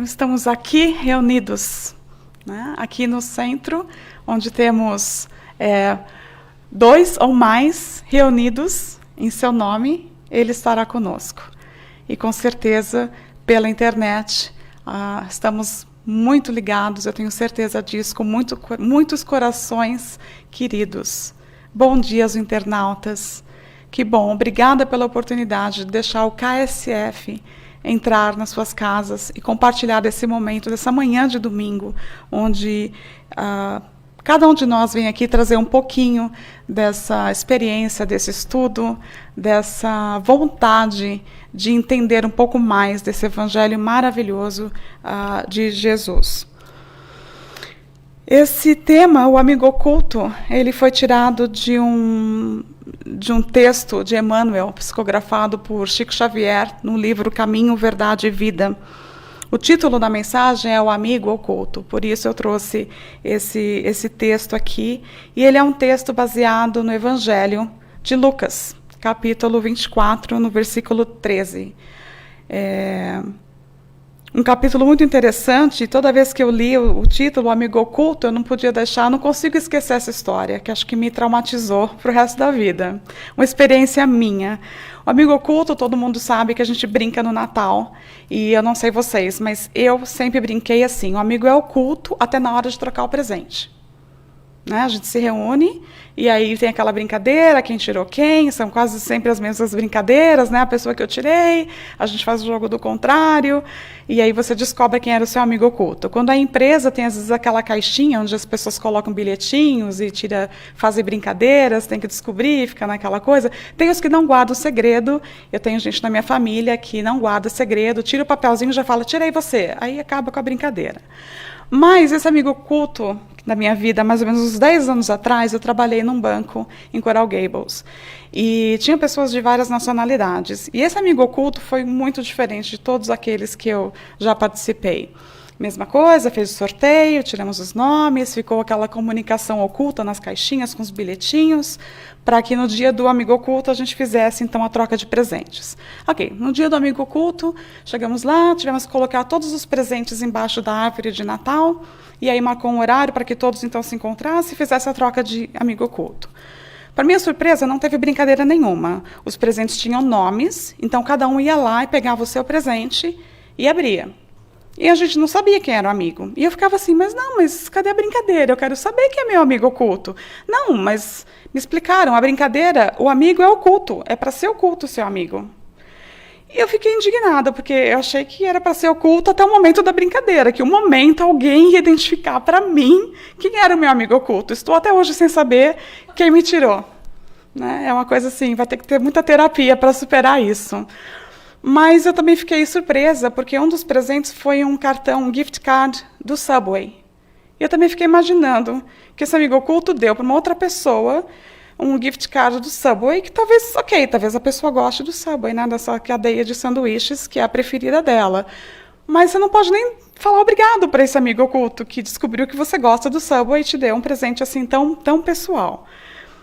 estamos aqui reunidos, né? Aqui no centro, onde temos 2 ou mais reunidos em seu nome, Ele estará conosco. E com certeza, pela internet, estamos muito ligados, eu tenho certeza disso, com muitos corações queridos. Bom dia aos internautas. Que bom, obrigada pela oportunidade de deixar o KSF entrar nas suas casas e compartilhar desse momento, dessa manhã de domingo, onde cada um de nós vem aqui trazer um pouquinho dessa experiência, desse estudo, dessa vontade de entender um pouco mais desse evangelho maravilhoso de Jesus. Esse tema, o amigo oculto, ele foi tirado de um texto de Emmanuel, psicografado por Chico Xavier, no livro Caminho, Verdade e Vida. O título da mensagem é O Amigo Oculto, por isso eu trouxe esse texto aqui, e ele é um texto baseado no Evangelho de Lucas, capítulo 24, no versículo 13. Um capítulo muito interessante, e toda vez que eu li o título, O Amigo Oculto, eu não podia deixar, não consigo esquecer essa história, que acho que me traumatizou para o resto da vida. Uma experiência minha. O amigo oculto, todo mundo sabe que a gente brinca no Natal, e eu não sei vocês, mas eu sempre brinquei assim, o amigo é oculto até na hora de trocar o presente. Né? A gente se reúne, e aí tem aquela brincadeira, quem tirou quem, são quase sempre as mesmas brincadeiras, né? A pessoa que eu tirei, a gente faz o jogo do contrário, e aí você descobre quem era o seu amigo oculto. Quando a empresa tem, às vezes, aquela caixinha onde as pessoas colocam bilhetinhos e fazem brincadeiras, tem que descobrir, fica naquela coisa. Tem os que não guardam o segredo, eu tenho gente na minha família que não guarda segredo, tira o papelzinho e já fala, tirei você, aí acaba com a brincadeira. Mas esse amigo oculto, na minha vida, mais ou menos uns 10 anos atrás, eu trabalhei num banco em Coral Gables. E tinha pessoas de várias nacionalidades. E esse amigo oculto foi muito diferente de todos aqueles que eu já participei. Mesma coisa, fez o sorteio, tiramos os nomes, ficou aquela comunicação oculta nas caixinhas com os bilhetinhos, para que no dia do amigo oculto a gente fizesse, então, a troca de presentes. Ok, no dia do amigo oculto, chegamos lá, tivemos que colocar todos os presentes embaixo da árvore de Natal, e aí marcou um horário para que todos, então, se encontrassem e fizessem a troca de amigo oculto. Para minha surpresa, não teve brincadeira nenhuma. Os presentes tinham nomes, então cada um ia lá e pegava o seu presente e abria. E a gente não sabia quem era o amigo. E eu ficava assim, mas cadê a brincadeira? Eu quero saber quem é meu amigo oculto. Não, mas me explicaram, a brincadeira, o amigo é oculto, é para ser oculto o seu amigo. E eu fiquei indignada, porque eu achei que era para ser oculto até o momento da brincadeira, que um momento alguém ia identificar para mim quem era o meu amigo oculto. Estou até hoje sem saber quem me tirou. Né? É uma coisa assim, vai ter que ter muita terapia para superar isso. Mas eu também fiquei surpresa, porque um dos presentes foi um cartão, um gift card do Subway. E eu também fiquei imaginando que esse amigo oculto deu para uma outra pessoa um gift card do Subway, que talvez a pessoa goste do Subway, né, dessa cadeia de sanduíches, que é a preferida dela. Mas você não pode nem falar obrigado para esse amigo oculto que descobriu que você gosta do Subway e te deu um presente assim tão pessoal.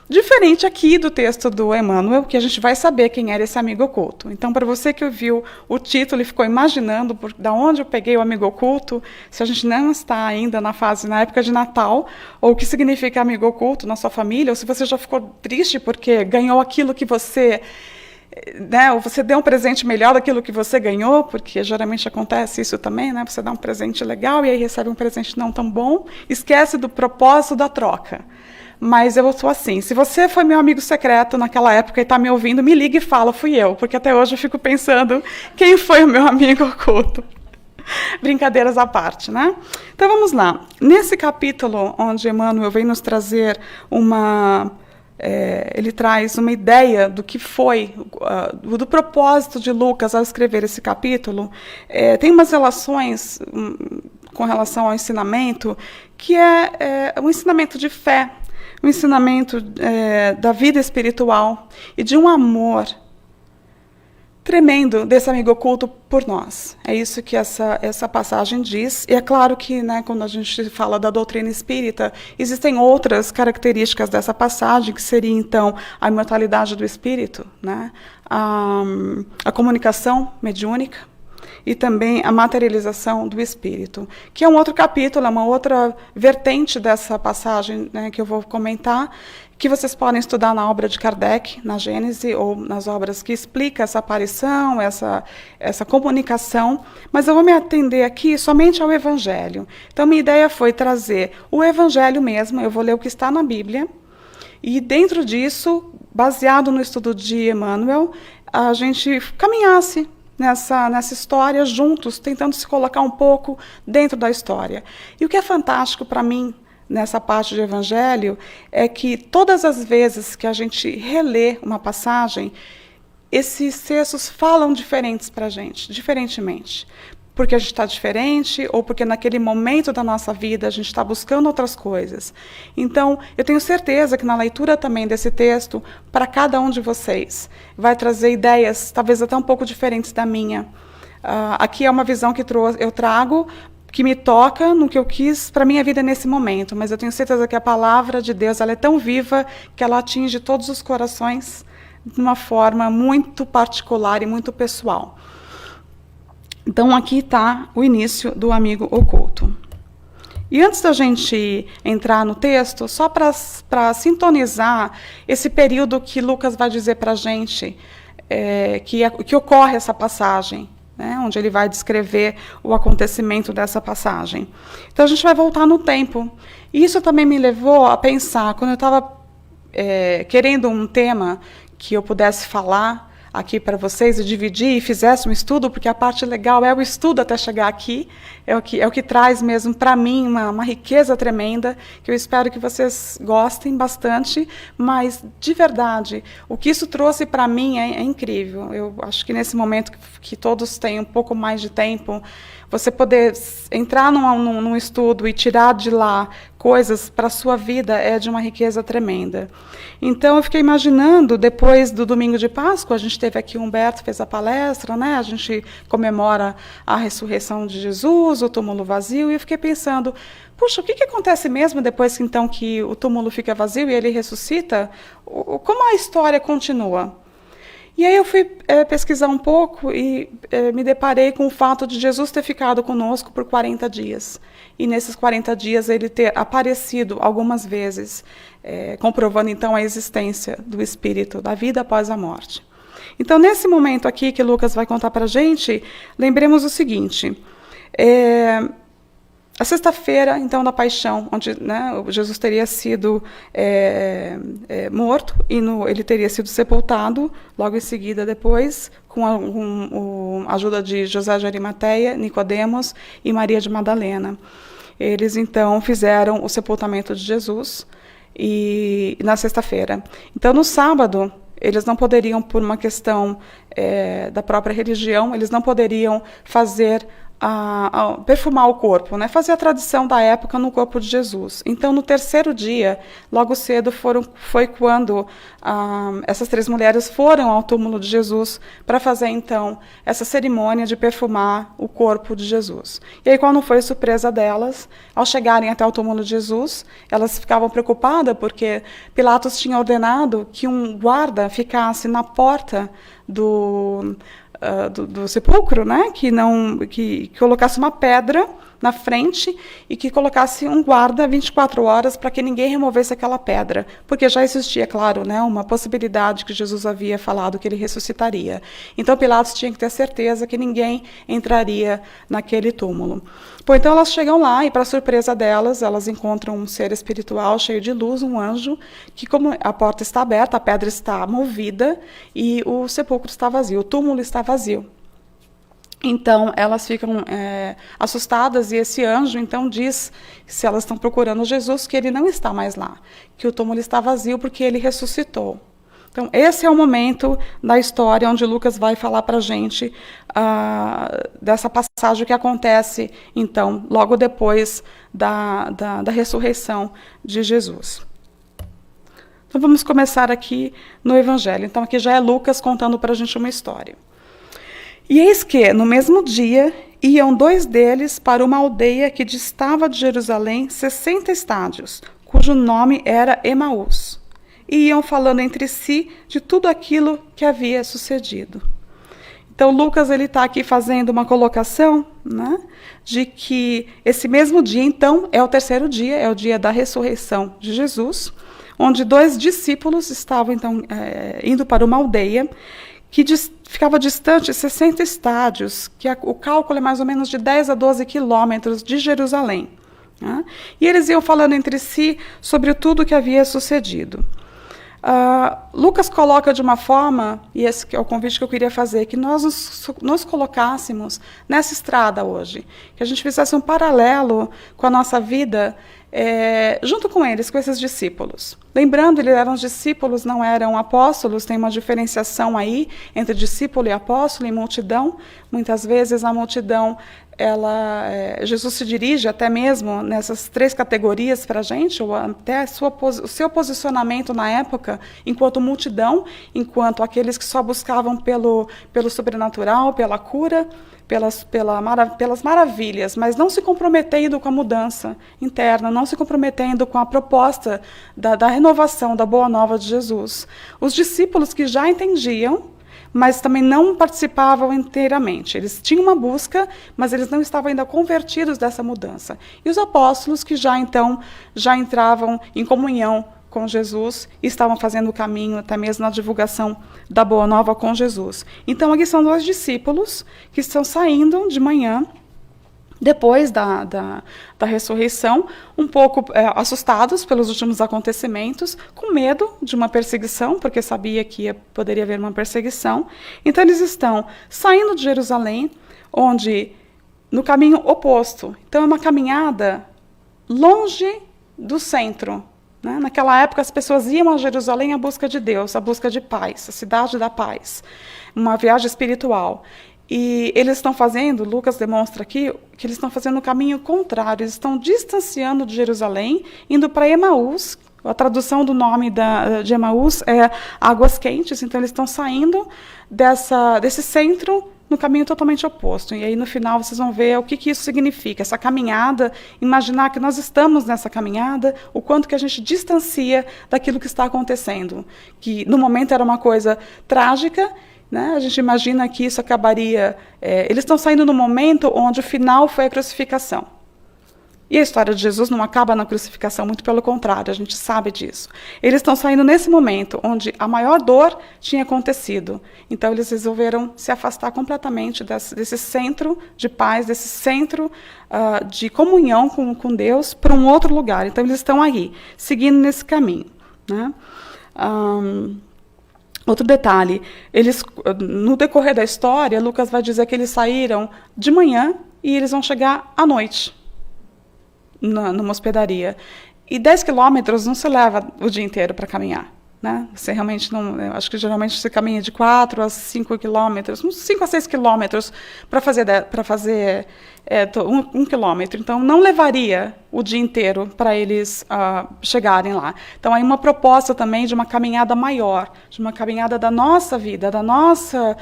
Diferente aqui do texto do Emmanuel, que a gente vai saber quem era esse amigo oculto. Então, para você que ouviu o título e ficou imaginando da onde eu peguei o amigo oculto, se a gente não está ainda na época de Natal, ou o que significa amigo oculto na sua família, ou se você já ficou triste porque ganhou aquilo que você... Né, ou você deu um presente melhor daquilo que você ganhou, porque geralmente acontece isso também, né? Você dá um presente legal e aí recebe um presente não tão bom, esquece do propósito da troca. Mas eu sou assim, se você foi meu amigo secreto naquela época e está me ouvindo, me liga e fala, fui eu, porque até hoje eu fico pensando quem foi o meu amigo oculto. Brincadeiras à parte, né? Então vamos lá. Nesse capítulo onde Emmanuel vem nos trazer ele traz uma ideia do que foi, do propósito de Lucas ao escrever esse capítulo, tem umas relações com relação ao ensinamento, que é um ensinamento de fé, um ensinamento da vida espiritual e de um amor tremendo desse amigo oculto por nós. É isso que essa passagem diz. E é claro que, né, quando a gente fala da doutrina espírita, existem outras características dessa passagem, que seria, então, a imortalidade do espírito, né, a comunicação mediúnica e também a materialização do Espírito, que é um outro capítulo, é uma outra vertente dessa passagem, né, que eu vou comentar, que vocês podem estudar na obra de Kardec, na Gênese, ou nas obras que explicam essa aparição, essa comunicação, mas eu vou me atender aqui somente ao Evangelho. Então, minha ideia foi trazer o Evangelho mesmo, eu vou ler o que está na Bíblia, e dentro disso, baseado no estudo de Emmanuel, a gente caminhasse nessa história juntos, tentando se colocar um pouco dentro da história. E o que é fantástico para mim, nessa parte do Evangelho, é que todas as vezes que a gente relê uma passagem, esses textos falam diferentes para a gente, diferentemente. Porque a gente está diferente, ou porque naquele momento da nossa vida a gente está buscando outras coisas. Então, eu tenho certeza que na leitura também desse texto, para cada um de vocês, vai trazer ideias, talvez até um pouco diferentes da minha. Aqui é uma visão que eu trago, que me toca no que eu quis para a minha vida nesse momento, mas eu tenho certeza que a palavra de Deus ela é tão viva que ela atinge todos os corações de uma forma muito particular e muito pessoal. Então, aqui está o início do Amigo Oculto. E antes da gente entrar no texto, só para sintonizar esse período que Lucas vai dizer para a gente, que ocorre essa passagem, né, onde ele vai descrever o acontecimento dessa passagem. Então, a gente vai voltar no tempo. E isso também me levou a pensar, quando eu estava querendo um tema que eu pudesse falar aqui para vocês e dividir e fizesse um estudo, porque a parte legal é o estudo até chegar aqui, é o que traz mesmo para mim uma riqueza tremenda, que eu espero que vocês gostem bastante, mas, de verdade, o que isso trouxe para mim é incrível. Eu acho que nesse momento que todos têm um pouco mais de tempo, você poder entrar num estudo e tirar de lá coisas para a sua vida é de uma riqueza tremenda. Então, eu fiquei imaginando, depois do domingo de Páscoa, a gente teve aqui o Humberto, fez a palestra, né? A gente comemora a ressurreição de Jesus, o túmulo vazio, e eu fiquei pensando, puxa, o que acontece mesmo depois então, que o túmulo fica vazio e ele ressuscita? Como a história continua? E aí eu fui pesquisar um pouco e me deparei com o fato de Jesus ter ficado conosco por 40 dias. E nesses 40 dias ele ter aparecido algumas vezes, comprovando então a existência do Espírito, da vida após a morte. Então, nesse momento aqui que Lucas vai contar para a gente, lembremos o seguinte, a sexta-feira, então, da paixão, onde, né, Jesus teria sido morto e ele teria sido sepultado, logo em seguida depois, com a ajuda de José de Arimateia, Nicodemos e Maria de Madalena. Eles, então, fizeram o sepultamento de Jesus na sexta-feira. Então, no sábado, eles não poderiam, por uma questão da própria religião, eles não poderiam fazer perfumar o corpo, né? Fazer a tradição da época no corpo de Jesus. Então, no terceiro dia, logo cedo, foi quando essas três mulheres foram ao túmulo de Jesus para fazer, então, essa cerimônia de perfumar o corpo de Jesus. E aí, qual não foi surpresa delas, ao chegarem até o túmulo de Jesus, elas ficavam preocupadas porque Pilatos tinha ordenado que um guarda ficasse na porta do sepulcro, né? Que colocasse uma pedra na frente e que colocasse um guarda 24 horas para que ninguém removesse aquela pedra, porque já existia, claro, né, uma possibilidade que Jesus havia falado que ele ressuscitaria. Então Pilatos tinha que ter certeza que ninguém entraria naquele túmulo. Bom, então elas chegam lá e, para surpresa delas, elas encontram um ser espiritual cheio de luz, um anjo, que, como a porta está aberta, a pedra está movida e o sepulcro está vazio, o túmulo está vazio. Então, elas ficam assustadas e esse anjo, então, diz, se elas estão procurando Jesus, que ele não está mais lá, que o túmulo está vazio porque ele ressuscitou. Então, esse é o momento da história onde Lucas vai falar para a gente dessa passagem que acontece, então, logo depois da ressurreição de Jesus. Então, vamos começar aqui no Evangelho. Então, aqui já é Lucas contando para a gente uma história. E eis que, no mesmo dia, iam dois deles para uma aldeia que distava de Jerusalém 60 estádios, cujo nome era Emaús. E iam falando entre si de tudo aquilo que havia sucedido. Então, Lucas ele está aqui fazendo uma colocação, né, de que esse mesmo dia, então, é o terceiro dia, é o dia da ressurreição de Jesus, onde 2 discípulos estavam, então, indo para uma aldeia que ficava distante 60 estádios, que o cálculo é mais ou menos de 10 a 12 quilômetros de Jerusalém. Né? E eles iam falando entre si sobre tudo o que havia sucedido. Lucas coloca de uma forma, e esse é o convite que eu queria fazer, que nós nos colocássemos nessa estrada hoje, que a gente fizesse um paralelo com a nossa vida, junto com eles, com esses discípulos. Lembrando, eles eram discípulos, não eram apóstolos, tem uma diferenciação aí entre discípulo e apóstolo e multidão. Muitas vezes a multidão, Jesus se dirige até mesmo nessas 3 categorias para a gente, ou até o seu posicionamento na época, enquanto multidão, enquanto aqueles que só buscavam pelo sobrenatural, pela cura, pelas maravilhas, mas não se comprometendo com a mudança interna, não se comprometendo com a proposta da renovação, da boa nova de Jesus. Os discípulos que já entendiam, mas também não participavam inteiramente. Eles tinham uma busca, mas eles não estavam ainda convertidos dessa mudança. E os apóstolos que já entravam em comunhão com Jesus e estavam fazendo o caminho, até mesmo na divulgação da Boa Nova com Jesus. Então, aqui são 2 discípulos que estão saindo de manhã, depois da ressurreição, um pouco assustados pelos últimos acontecimentos, com medo de uma perseguição, porque sabia que poderia haver uma perseguição. Então, eles estão saindo de Jerusalém, no caminho oposto. Então, é uma caminhada longe do centro. Né? Naquela época, as pessoas iam a Jerusalém à busca de Deus, à busca de paz, a cidade da paz, uma viagem espiritual. E eles estão fazendo, Lucas demonstra aqui, que eles estão fazendo o caminho contrário, eles estão distanciando de Jerusalém, indo para Emaús. A tradução do nome de Emaús é águas quentes, então eles estão saindo desse centro no caminho totalmente oposto. E aí, no final, vocês vão ver o que isso significa, essa caminhada, imaginar que nós estamos nessa caminhada, o quanto que a gente distancia daquilo que está acontecendo, que no momento era uma coisa trágica, né? A gente imagina que isso acabaria... eles estão saindo no momento onde o final foi a crucificação. E a história de Jesus não acaba na crucificação, muito pelo contrário, a gente sabe disso. Eles estão saindo nesse momento onde a maior dor tinha acontecido. Então, eles resolveram se afastar completamente desse centro de paz, desse centro de comunhão com Deus, para um outro lugar. Então, eles estão aí, seguindo nesse caminho. Né? Outro detalhe, no decorrer da história, Lucas vai dizer que eles saíram de manhã e eles vão chegar à noite. Numa hospedaria. E 10 quilômetros não se leva o dia inteiro para caminhar. Né? Você realmente não... Eu acho que geralmente você caminha de 4 a 5 quilômetros, uns 5 a 6 quilômetros para fazer 1 quilômetro. Então, não levaria o dia inteiro para eles chegarem lá. Então, aí uma proposta também de uma caminhada maior, de uma caminhada da nossa vida, da nossa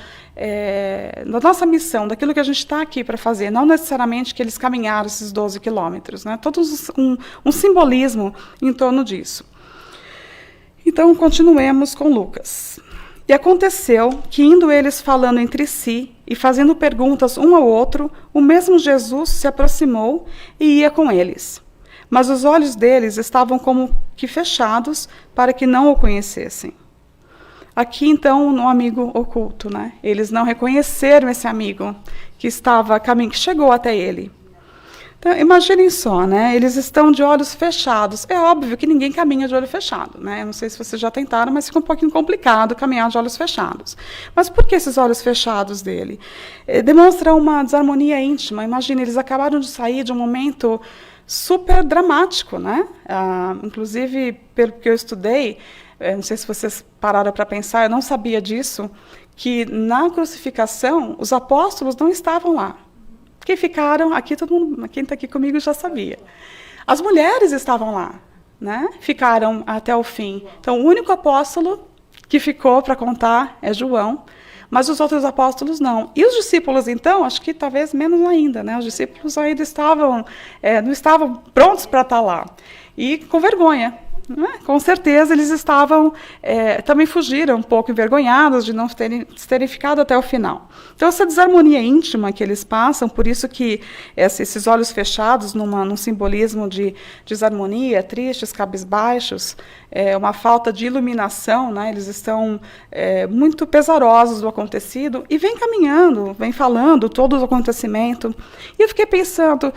missão, daquilo que a gente está aqui para fazer. Não necessariamente que eles caminharam esses 12 quilômetros. Né? Todos um simbolismo em torno disso. Então, continuemos com Lucas. E aconteceu que, indo eles falando entre si e fazendo perguntas um ao outro, o mesmo Jesus se aproximou e ia com eles. Mas os olhos deles estavam como que fechados para que não o conhecessem. Aqui, então, um amigo oculto, né? Eles não reconheceram esse amigo que estava a caminho, que chegou até ele. Então, imaginem só, né? Eles estão de olhos fechados. É óbvio que ninguém caminha de olho fechado, né? Eu não sei se vocês já tentaram, mas fica um pouquinho complicado caminhar de olhos fechados. Mas por que esses olhos fechados dele? Demonstra uma desarmonia íntima. Imagine, eles acabaram de sair de um momento super dramático, né? Inclusive, pelo que eu estudei, não sei se vocês pararam para pensar, eu não sabia disso, que na crucificação os apóstolos não estavam lá. Que ficaram, aqui todo mundo, quem está aqui comigo já sabia. As mulheres estavam lá, né? Ficaram até o fim. Então, o único apóstolo que ficou para contar é João, mas os outros apóstolos não. E os discípulos, então, acho que talvez menos ainda, né? Os discípulos ainda não estavam prontos para estar lá. E com vergonha. né? Com certeza eles estavam, também fugiram um pouco envergonhados de não terem ficado até o final. Então essa desarmonia íntima que eles passam, por isso que esses olhos fechados num simbolismo de desarmonia, tristes, cabisbaixos, uma falta de iluminação, né? Eles estão muito pesarosos do acontecido e vem caminhando, vem falando todo o acontecimento. E eu fiquei pensando,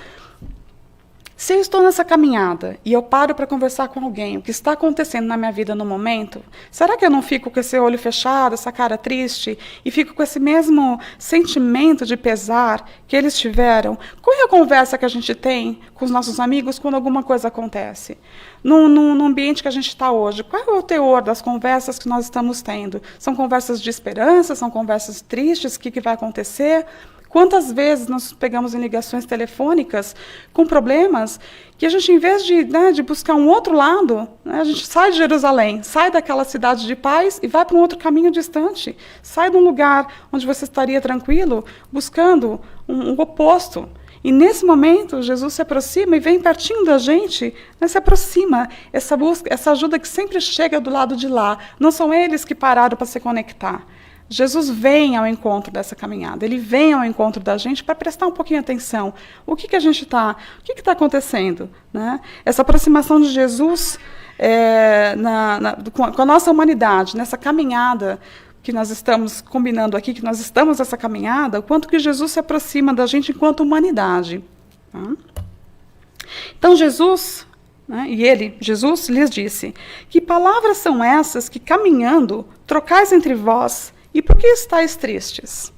se eu estou nessa caminhada e eu paro para conversar com alguém, o que está acontecendo na minha vida no momento, será que eu não fico com esse olho fechado, essa cara triste, e fico com esse mesmo sentimento de pesar que eles tiveram? Qual é a conversa que a gente tem com os nossos amigos quando alguma coisa acontece? No ambiente que a gente está hoje, qual é o teor das conversas que nós estamos tendo? São conversas de esperança? São conversas tristes? O que vai acontecer? Quantas vezes nós pegamos em ligações telefônicas com problemas que a gente, em vez de buscar um outro lado, né, a gente sai de Jerusalém, sai daquela cidade de paz e vai para um outro caminho distante. Sai de um lugar onde você estaria tranquilo, buscando um oposto. E, nesse momento, Jesus se aproxima e vem pertinho da gente, mas se aproxima. Essa busca, essa ajuda que sempre chega do lado de lá. Não são eles que pararam para se conectar. Jesus vem ao encontro dessa caminhada, ele vem ao encontro da gente para prestar um pouquinho atenção. O que a gente está, o que está acontecendo? Né? Essa aproximação de Jesus com a nossa humanidade, nessa caminhada que nós estamos combinando aqui, que nós estamos nessa caminhada, o quanto que Jesus se aproxima da gente enquanto humanidade. Tá? Então Jesus, né, Jesus lhes disse, que palavras são essas que caminhando trocais entre vós, e por que estáis tristes?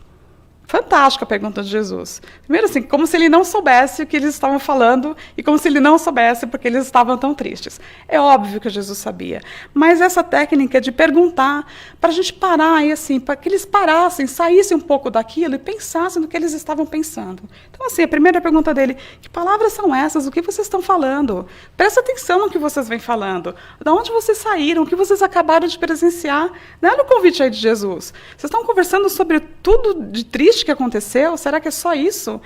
Fantástica a pergunta de Jesus. Primeiro, assim, como se ele não soubesse o que eles estavam falando e como se ele não soubesse porque eles estavam tão tristes. É óbvio que Jesus sabia. Mas essa técnica de perguntar para a gente parar, e assim, para que eles parassem, saíssem um pouco daquilo e pensassem no que eles estavam pensando. Então, assim, a primeira pergunta dele, que palavras são essas? O que vocês estão falando? Presta atenção no que vocês vêm falando. De onde vocês saíram? O que vocês acabaram de presenciar? Não era o convite aí de Jesus. Vocês estão conversando sobre tudo de triste que aconteceu? Será que é só isso?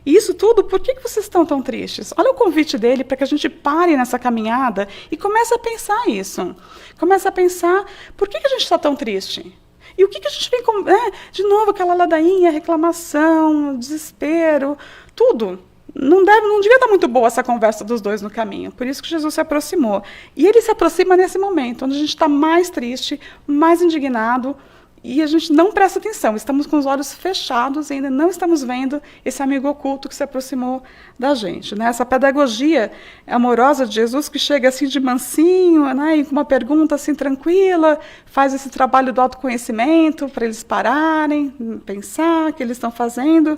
E isso tudo, por que vocês estão tão tristes? Olha o convite dele para que a gente pare nessa caminhada e comece a pensar isso. Comece a pensar, por que a gente está tão triste? E o que a gente vem com... de novo, aquela ladainha, reclamação, desespero, tudo. Não devia estar muito boa essa conversa dos dois no caminho. Por isso que Jesus se aproximou. E ele se aproxima nesse momento, onde a gente está mais triste, mais indignado, e a gente não presta atenção, estamos com os olhos fechados e ainda não estamos vendo esse amigo oculto que se aproximou da gente. Né? Essa pedagogia amorosa de Jesus que chega assim de mansinho, né, e com uma pergunta assim tranquila, faz esse trabalho do autoconhecimento para eles pararem, pensar o que eles estão fazendo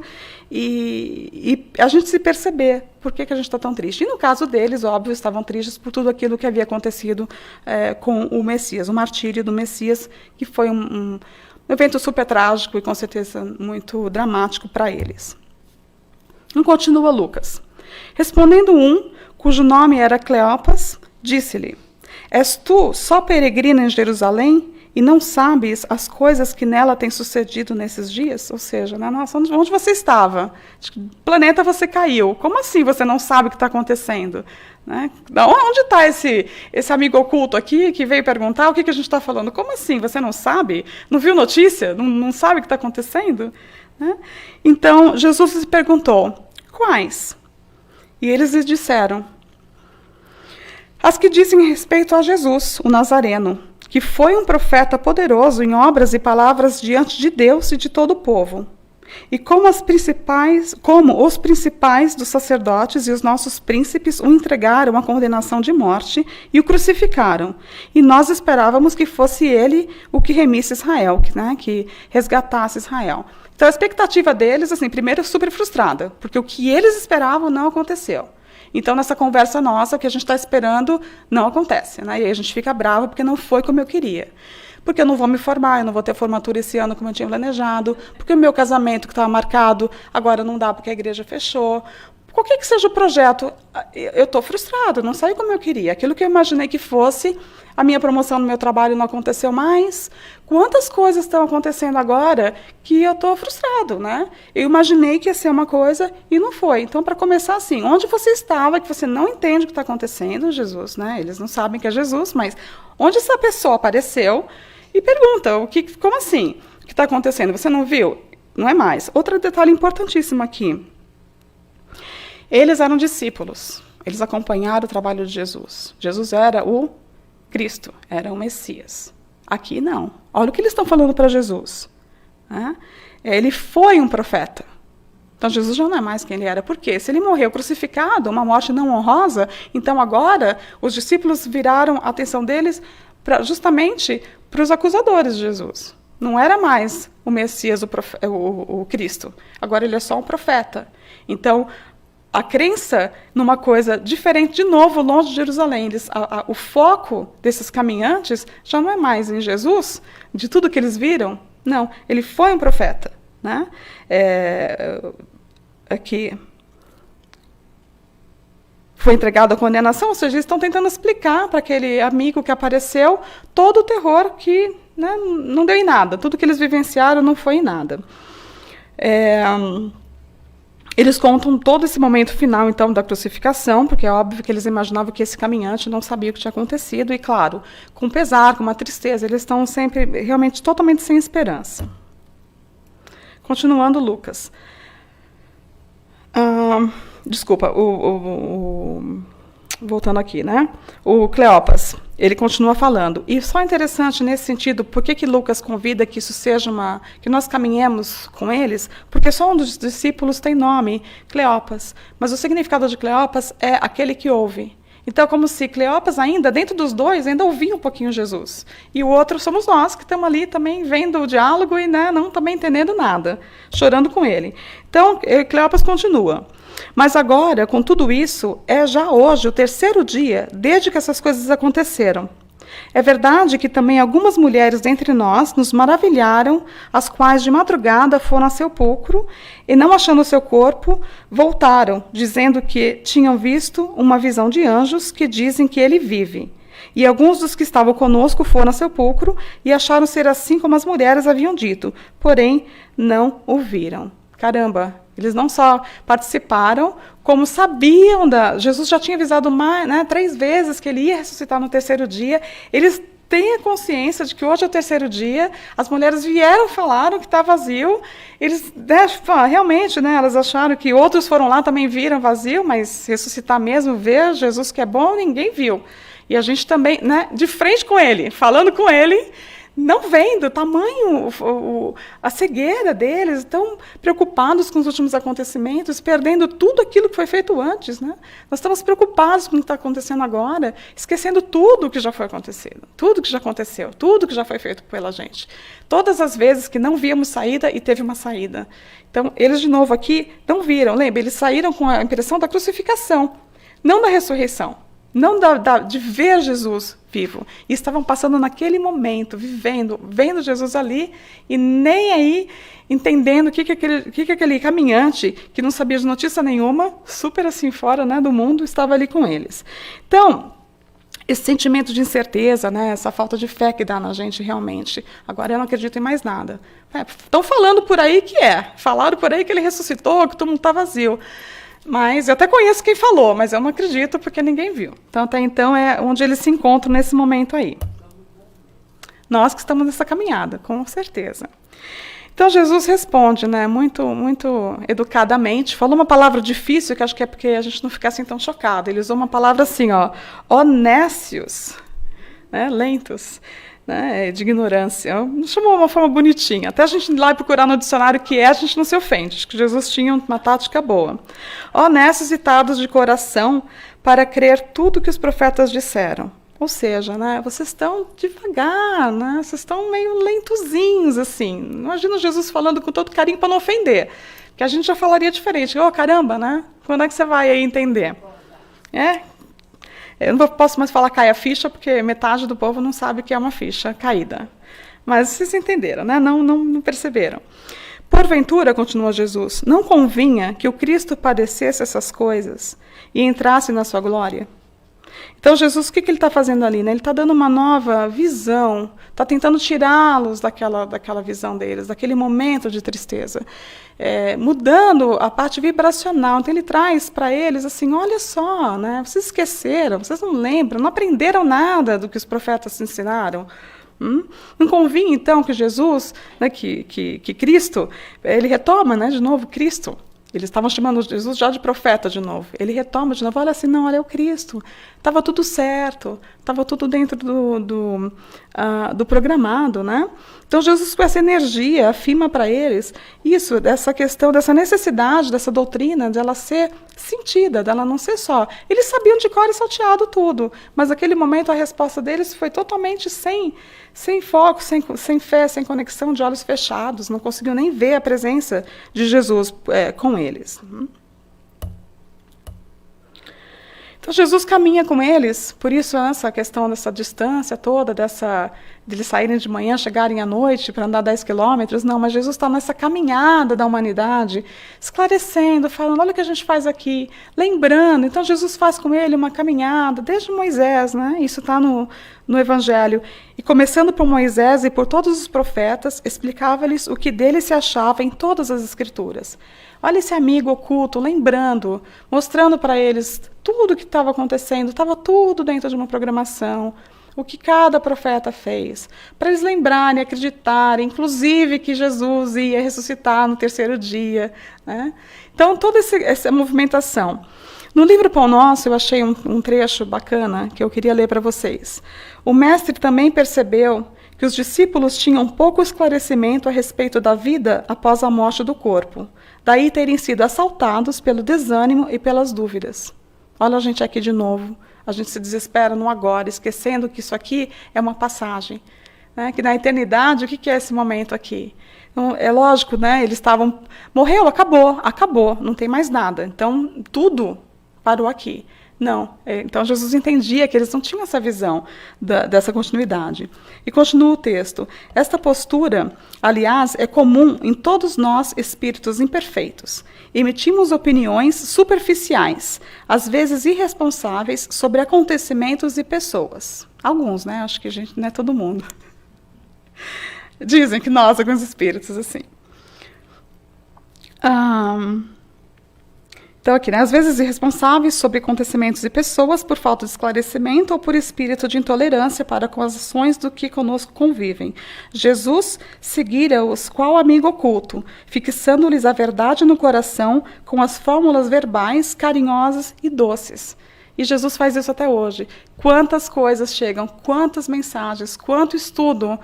e a gente se perceber por que a gente está tão triste. E no caso deles, óbvio, estavam tristes por tudo aquilo que havia acontecido com o Messias, o martírio do Messias, que foi um evento super trágico e, com certeza, muito dramático para eles. E continua Lucas. Respondendo um, cujo nome era Cleopas, disse-lhe, és tu só peregrina em Jerusalém e não sabes as coisas que nela têm sucedido nesses dias? Ou seja, né, nossa, onde você estava? Que planeta você caiu? Como assim você não sabe o que está acontecendo? Né? Onde está esse amigo oculto aqui que veio perguntar o que a gente está falando? Como assim? Você não sabe? Não viu notícia? Não sabe o que está acontecendo? Né? Então, Jesus lhes perguntou, quais? E eles lhes disseram, as que dizem respeito a Jesus, o Nazareno, que foi um profeta poderoso em obras e palavras diante de Deus e de todo o povo. E como os principais dos sacerdotes e os nossos príncipes o entregaram à condenação de morte e o crucificaram. E nós esperávamos que fosse ele o que remisse Israel, que resgatasse Israel. Então a expectativa deles, assim, primeiro, super frustrada, porque o que eles esperavam não aconteceu. Então, nessa conversa nossa, o que a gente está esperando não acontece. Né? E aí a gente fica bravo porque não foi como eu queria. Porque eu não vou me formar, eu não vou ter formatura esse ano como eu tinha planejado, porque o meu casamento que estava marcado agora não dá porque a igreja fechou. Qualquer que seja o projeto, eu estou frustrado, não saiu como eu queria. Aquilo que eu imaginei que fosse, A minha promoção no meu trabalho não aconteceu mais. Quantas coisas estão acontecendo agora que eu estou frustrado, né? Eu imaginei que ia ser uma coisa e não foi. Então, para começar assim, onde você estava, que você não entende o que está acontecendo, Jesus, né? Eles não sabem que é Jesus, mas onde essa pessoa apareceu e pergunta, como assim? O que está acontecendo? Você não viu? Não é mais. Outro detalhe importantíssimo aqui. Eles eram discípulos. Eles acompanharam o trabalho de Jesus. Jesus era o Cristo, era o Messias. Aqui não. Olha o que eles estão falando para Jesus. Né? Ele foi um profeta. Então Jesus já não é mais quem ele era. Por quê? Se ele morreu crucificado, uma morte não honrosa, então agora os discípulos viraram a atenção deles justamente para os acusadores de Jesus. Não era mais o Messias, o Cristo. Agora ele é só um profeta. Então, a crença numa coisa diferente, de novo, longe de Jerusalém. O foco desses caminhantes já não é mais em Jesus, de tudo que eles viram. Não, ele foi um profeta. Né? Aqui foi entregado à condenação, ou seja, eles estão tentando explicar para aquele amigo que apareceu todo o terror que, né, não deu em nada. Tudo que eles vivenciaram não foi em nada. Eles contam todo esse momento final, então, da crucificação, porque é óbvio que eles imaginavam que esse caminhante não sabia o que tinha acontecido, e, claro, com pesar, com uma tristeza, eles estão sempre, realmente, totalmente sem esperança. Continuando, Lucas. Desculpa, voltando aqui, né? O Cleopas, ele continua falando. E só interessante nesse sentido, por que Lucas convida que isso seja que nós caminhemos com eles? Porque só um dos discípulos tem nome, Cleopas. Mas o significado de Cleopas é aquele que ouve. Então, é como se Cleopas ainda, dentro dos dois, ainda ouvia um pouquinho Jesus. E o outro somos nós, que estamos ali também vendo o diálogo e, né, não também entendendo nada, chorando com ele. Então, Cleopas continua. Mas agora, com tudo isso, é já hoje o terceiro dia desde que essas coisas aconteceram. É verdade que também algumas mulheres dentre nós nos maravilharam, as quais de madrugada foram a sepulcro e, não achando o seu corpo, voltaram, dizendo que tinham visto uma visão de anjos que dizem que ele vive. E alguns dos que estavam conosco foram a sepulcro e acharam ser assim como as mulheres haviam dito, porém não o viram. Caramba! Eles não só participaram, como sabiam Jesus já tinha avisado 3 vezes que ele ia ressuscitar no terceiro dia. Eles têm a consciência de que hoje é o terceiro dia. As mulheres vieram, falaram que está vazio. Eles, realmente, né, elas acharam que outros foram lá, também viram vazio, mas ressuscitar mesmo, ver Jesus que é bom, ninguém viu. E a gente também, né, de frente com ele, falando com ele, não vendo o tamanho, a cegueira deles, estão preocupados com os últimos acontecimentos, perdendo tudo aquilo que foi feito antes. Né? Nós estamos preocupados com o que está acontecendo agora, esquecendo tudo o que já foi acontecido, tudo que já aconteceu, tudo que já foi feito pela gente. Todas as vezes que não víamos saída e teve uma saída. Então, eles, de novo, aqui não viram. Lembra, eles saíram com a impressão da crucificação, não da ressurreição. Não de ver Jesus vivo. E estavam passando naquele momento, vendo Jesus ali, e nem aí entendendo o que aquele caminhante, que não sabia de notícia nenhuma, super assim fora, né, do mundo, estava ali com eles. Então, esse sentimento de incerteza, né, essa falta de fé que dá na gente realmente. Agora eu não acredito em mais nada. Estão falando por aí falaram por aí que ele ressuscitou, que todo mundo está vazio. Mas eu até conheço quem falou, mas eu não acredito porque ninguém viu. Então, até então, é onde eles se encontram nesse momento aí. Nós que estamos nessa caminhada, com certeza. Então, Jesus responde, né, muito, muito educadamente. Falou uma palavra difícil, que acho que é porque a gente não fica assim tão chocado. Ele usou uma palavra assim, nécios, né, lentos. Né, de ignorância. Chamou uma forma bonitinha. Até a gente ir lá e procurar no dicionário o que é, a gente não se ofende. Acho que Jesus tinha uma tática boa. Honestos e tardos de coração para crer tudo que os profetas disseram. Ou seja, né, vocês estão devagar, né, vocês estão meio lentozinhos, assim. Imagina Jesus falando com todo carinho para não ofender. Porque a gente já falaria diferente. Caramba, né? Quando é que você vai aí entender? Eu não posso mais falar cai a ficha, porque metade do povo não sabe o que é uma ficha caída. Mas vocês entenderam, né? Não perceberam. Porventura, continua Jesus, não convinha que o Cristo padecesse essas coisas e entrasse na sua glória? Então, Jesus, o que ele está fazendo ali? Né? Ele está dando uma nova visão, está tentando tirá-los daquela visão deles, daquele momento de tristeza, mudando a parte vibracional. Então, ele traz para eles assim, olha só, né? Vocês esqueceram, vocês não lembram, não aprenderam nada do que os profetas ensinaram. Não convinha, então, que Jesus, né, que Cristo, ele retoma, né, de novo Cristo. Eles estavam chamando Jesus já de profeta de novo. Ele retoma de novo, olha assim, não, olha, é o Cristo. Estava tudo certo, estava tudo dentro do programado, né? Então, Jesus, com essa energia, afirma para eles isso, dessa questão, dessa necessidade, dessa doutrina, de ela ser sentida, dela não ser só. Eles sabiam de cor e salteado tudo, mas naquele momento a resposta deles foi totalmente sem foco, sem fé, sem conexão, de olhos fechados, não conseguiu nem ver a presença de Jesus com eles. Então, Jesus caminha com eles, por isso essa questão dessa distância toda, de eles saírem de manhã, chegarem à noite para andar 10 quilômetros, não, mas Jesus está nessa caminhada da humanidade, esclarecendo, falando, olha o que a gente faz aqui, lembrando. Então, Jesus faz com ele uma caminhada, desde Moisés, né? Isso está no Evangelho. E começando por Moisés e por todos os profetas, explicava-lhes o que dele se achava em todas as Escrituras. Olha esse amigo oculto, lembrando, mostrando para eles tudo o que estava acontecendo, estava tudo dentro de uma programação, o que cada profeta fez, para eles lembrarem, acreditarem, inclusive que Jesus ia ressuscitar no terceiro dia. Né? Então, toda essa movimentação. No livro Pão Nosso, eu achei um trecho bacana que eu queria ler para vocês. O mestre também percebeu que os discípulos tinham pouco esclarecimento a respeito da vida após a morte do corpo. Daí terem sido assaltados pelo desânimo e pelas dúvidas. Olha a gente aqui de novo. A gente se desespera no agora, esquecendo que isso aqui é uma passagem. Né? Que na eternidade, o que é esse momento aqui? Então, é lógico, né? Eles estavam... Morreu, acabou, não tem mais nada. Então, tudo parou aqui. Não. Então, Jesus entendia que eles não tinham essa visão dessa continuidade. E continua o texto. Esta postura, aliás, é comum em todos nós, espíritos imperfeitos. Emitimos opiniões superficiais, às vezes irresponsáveis, sobre acontecimentos e pessoas. Alguns, né? Acho que a gente não é todo mundo. Dizem que nós, alguns espíritos, assim. Então, aqui, né, às vezes irresponsáveis sobre acontecimentos e pessoas por falta de esclarecimento ou por espírito de intolerância para com as ações do que conosco convivem. Jesus seguira-os qual amigo oculto, fixando-lhes a verdade no coração com as fórmulas verbais carinhosas e doces. E Jesus faz isso até hoje. Quantas coisas chegam, quantas mensagens, quanto estudo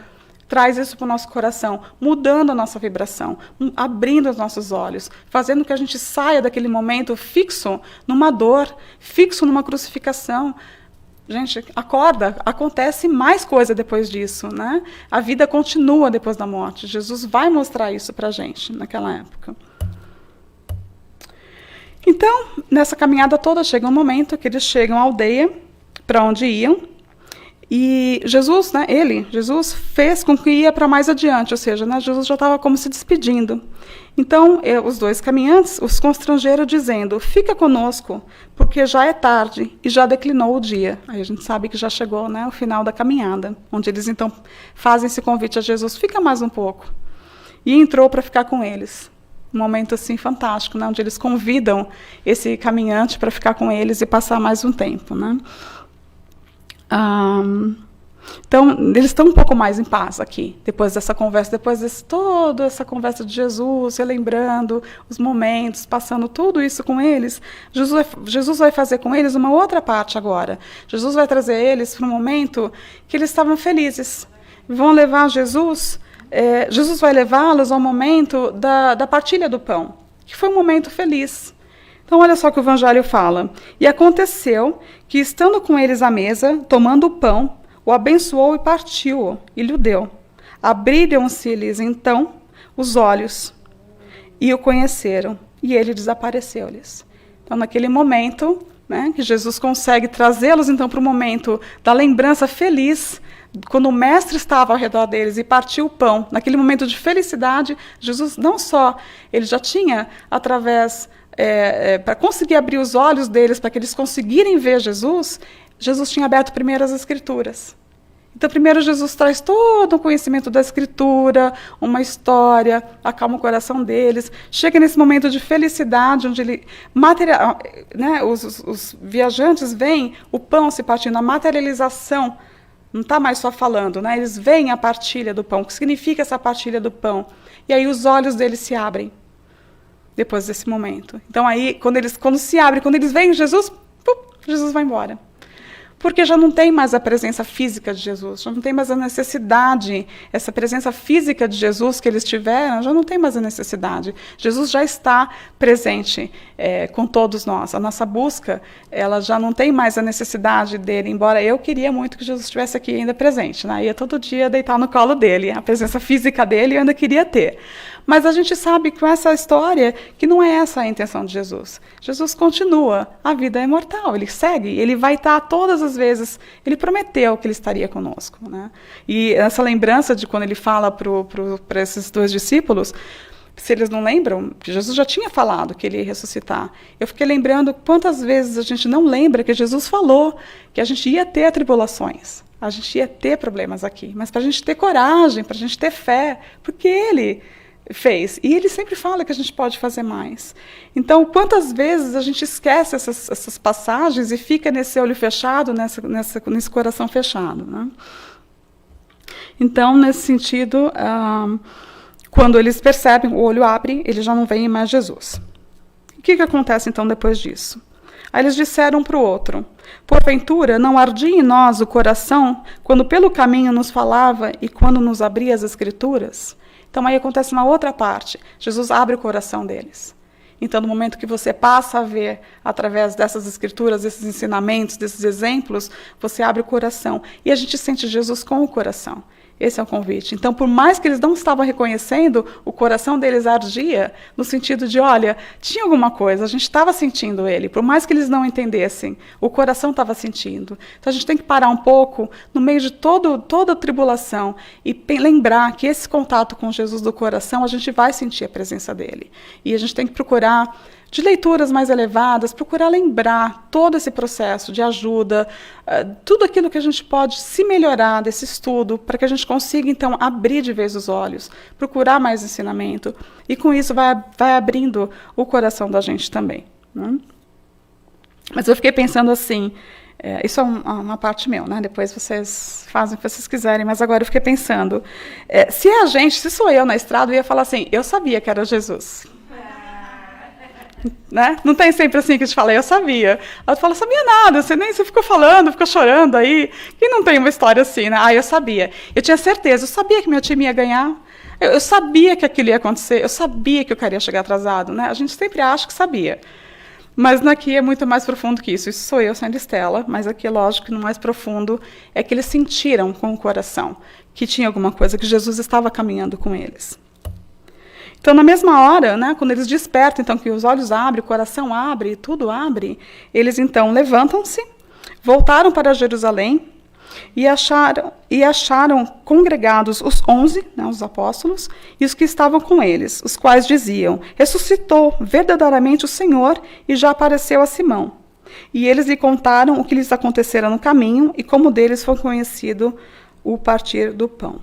traz isso para o nosso coração, mudando a nossa vibração, abrindo os nossos olhos, fazendo que a gente saia daquele momento fixo numa dor, fixo numa crucificação. Gente, acorda, acontece mais coisa depois disso, né? A vida continua depois da morte. Jesus vai mostrar isso para a gente naquela época. Então, nessa caminhada toda, chega um momento que eles chegam à aldeia, para onde iam, e Jesus, né, Jesus fez com que ia para mais adiante, ou seja, né, Jesus já estava como se despedindo. Então, os dois caminhantes os constrangeram dizendo, fica conosco, porque já é tarde e já declinou o dia. Aí a gente sabe que já chegou, né, o final da caminhada, onde eles então fazem esse convite a Jesus, fica mais um pouco. E entrou para ficar com eles. Um momento assim fantástico, né, onde eles convidam esse caminhante para ficar com eles e passar mais um tempo, né? Então, eles estão um pouco mais em paz aqui, depois dessa conversa, depois de toda essa conversa de Jesus, relembrando os momentos, passando tudo isso com eles. Jesus vai fazer com eles uma outra parte agora. Jesus vai trazer eles para um momento que eles estavam felizes. Vão levar Jesus vai levá-los ao momento da partilha do pão, que foi um momento feliz. Então, olha só o que o Evangelho fala. E aconteceu que, estando com eles à mesa, tomando o pão, o abençoou e partiu-o, e lhe deu. Abriram-se-lhes, então, os olhos, e o conheceram, e ele desapareceu-lhes. Então, naquele momento, né, que Jesus consegue trazê-los, então, para o momento da lembrança feliz, quando o mestre estava ao redor deles e partiu o pão, naquele momento de felicidade, Jesus não só, ele já tinha, através... para conseguir abrir os olhos deles, para que eles conseguirem ver Jesus, Jesus tinha aberto primeiro as Escrituras. Então, primeiro Jesus traz todo o conhecimento da Escritura, uma história, acalma o coração deles. Chega nesse momento de felicidade, onde ele os viajantes veem o pão se partindo, a materialização. Não está mais só falando, né? Eles veem a partilha do pão. O que significa essa partilha do pão? E aí os olhos deles se abrem depois desse momento. Então, aí, quando se abre, quando eles veem Jesus, Jesus vai embora. Porque já não tem mais a presença física de Jesus, já não tem mais a necessidade, essa presença física de Jesus que eles tiveram, já não tem mais a necessidade. Jesus já está presente com todos nós. A nossa busca, ela já não tem mais a necessidade dele, embora eu queria muito que Jesus estivesse aqui ainda presente, né? Ia todo dia deitar no colo dele, a presença física dele eu ainda queria ter. Mas a gente sabe com essa história que não é essa a intenção de Jesus. Jesus continua, a vida é imortal, ele segue, ele vai estar todas as vezes, ele prometeu que ele estaria conosco, né? E essa lembrança de quando ele fala para esses dois discípulos, se eles não lembram, Jesus já tinha falado que ele ia ressuscitar. Eu fiquei lembrando quantas vezes a gente não lembra que Jesus falou que a gente ia ter tribulações, a gente ia ter problemas aqui, mas para a gente ter coragem, para a gente ter fé, porque ele fez. E ele sempre fala que a gente pode fazer mais. Então, quantas vezes a gente esquece essas passagens e fica nesse olho fechado, nesse coração fechado, né? Então, nesse sentido, quando eles percebem, o olho abre, eles já não veem mais Jesus. O que acontece, então, depois disso? Aí eles disseram um para o outro: porventura, não ardia em nós o coração, quando pelo caminho nos falava e quando nos abria as Escrituras? Então, aí acontece uma outra parte. Jesus abre o coração deles. Então, no momento que você passa a ver, através dessas escrituras, desses ensinamentos, desses exemplos, você abre o coração. E a gente sente Jesus com o coração. Esse é o convite. Então, por mais que eles não estavam reconhecendo, o coração deles ardia, no sentido de, olha, tinha alguma coisa, a gente estava sentindo ele. Por mais que eles não entendessem, o coração estava sentindo. Então, a gente tem que parar um pouco, no meio de toda a tribulação, e lembrar que esse contato com Jesus do coração, a gente vai sentir a presença dele. E a gente tem que procurar, de leituras mais elevadas, procurar lembrar todo esse processo de ajuda, tudo aquilo que a gente pode se melhorar desse estudo, para que a gente consiga, então, abrir de vez os olhos, procurar mais ensinamento, e com isso vai abrindo o coração da gente também, né? Mas eu fiquei pensando assim, isso é uma parte meu, né? Depois vocês fazem o que vocês quiserem, mas agora eu fiquei pensando, se sou eu na estrada, eu ia falar assim, eu sabia que era Jesus. Né? Não tem sempre assim que a gente fala, eu sabia. Ela fala, sabia nada, você ficou falando, ficou chorando aí. Quem não tem uma história assim, né? Eu sabia. Eu tinha certeza, eu sabia que meu time ia ganhar. Eu sabia que aquilo ia acontecer, eu sabia que o cara ia chegar atrasado, né? A gente sempre acha que sabia. Mas aqui é muito mais profundo que isso. Isso sou eu sendo Estela, mas aqui, lógico, que no mais profundo é que eles sentiram com o coração que tinha alguma coisa, que Jesus estava caminhando com eles. Então, na mesma hora, né, quando eles despertam, então, que os olhos abrem, o coração abre, tudo abre, eles, então, levantam-se, voltaram para Jerusalém e acharam congregados os 11, né, os apóstolos, e os que estavam com eles, os quais diziam, ressuscitou verdadeiramente o Senhor e já apareceu a Simão. E eles lhe contaram o que lhes acontecera no caminho e como deles foi conhecido o partir do pão.